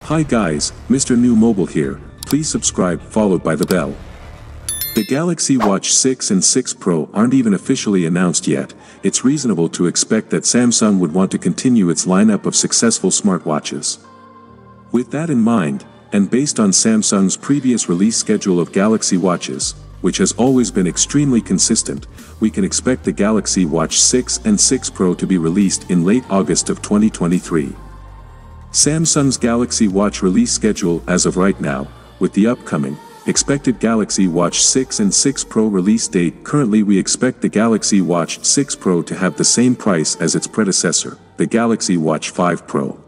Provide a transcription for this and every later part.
Hi guys, Mrnewmobile here, please subscribe followed by the bell. The Galaxy Watch 6 and 6 Pro aren't even officially announced yet. It's reasonable to expect that Samsung would want to continue its lineup of successful smartwatches. With that in mind, and based on Samsung's previous release schedule of Galaxy Watches, which has always been extremely consistent, we can expect the Galaxy Watch 6 and 6 Pro to be released in late August of 2023. Samsung's Galaxy Watch release schedule as of right now, with the upcoming, expected Galaxy Watch 6 and 6 Pro release date. Currently we expect the Galaxy Watch 6 Pro to have the same price as its predecessor, the Galaxy Watch 5 Pro.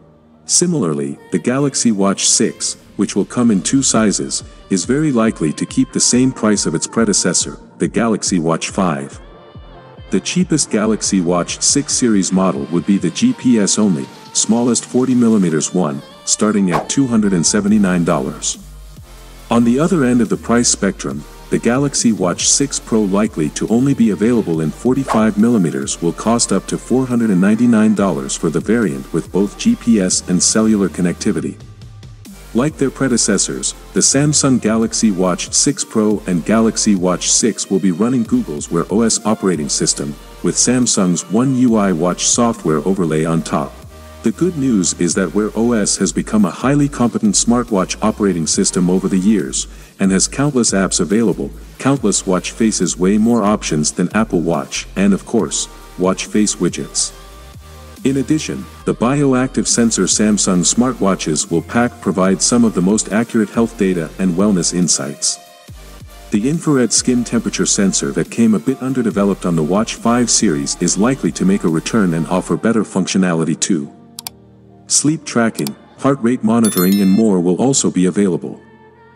Similarly, the Galaxy Watch 6, which will come in two sizes, is very likely to keep the same price of its predecessor, the Galaxy Watch 5. The cheapest Galaxy Watch 6 series model would be the GPS-only, smallest 40mm one, starting at $279. On the other end of the price spectrum, the Galaxy Watch 6 Pro, likely to only be available in 45mm, will cost up to $499 for the variant with both GPS and cellular connectivity. Like their predecessors, the Samsung Galaxy Watch 6 Pro and Galaxy Watch 6 will be running Google's Wear OS operating system, with Samsung's One UI Watch software overlay on top. The good news is that Wear OS has become a highly competent smartwatch operating system over the years, and has countless apps available, countless watch faces, way more options than Apple Watch, and of course, watch face widgets. In addition, the bioactive sensor Samsung smartwatches will pack provide some of the most accurate health data and wellness insights. The infrared skin temperature sensor that came a bit underdeveloped on the Watch 5 series is likely to make a return and offer better functionality too. Sleep tracking, heart rate monitoring and more will also be available.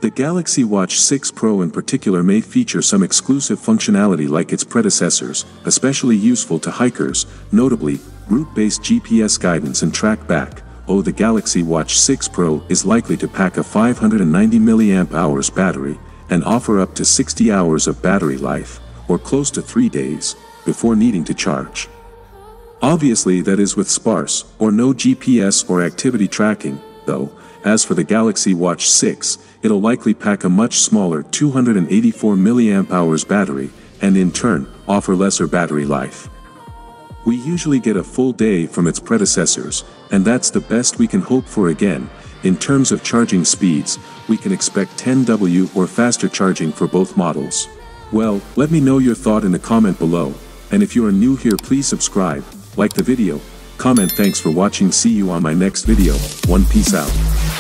The Galaxy Watch 6 Pro in particular may feature some exclusive functionality like its predecessors, especially useful to hikers, notably, route-based GPS guidance and track back. The Galaxy Watch 6 Pro is likely to pack a 590 mAh battery, and offer up to 60 hours of battery life, or close to 3 days, before needing to charge. Obviously that is with sparse, or no GPS or activity tracking, though. As for the Galaxy Watch 6, it'll likely pack a much smaller 284 mAh battery, and in turn, offer lesser battery life. We usually get a full day from its predecessors, and that's the best we can hope for. Again, in terms of charging speeds, we can expect 10W or faster charging for both models. Well, let me know your thought in the comment below, and if you are new here, please subscribe, like the video, comment. Thanks for watching. See you on my next video. Peace out.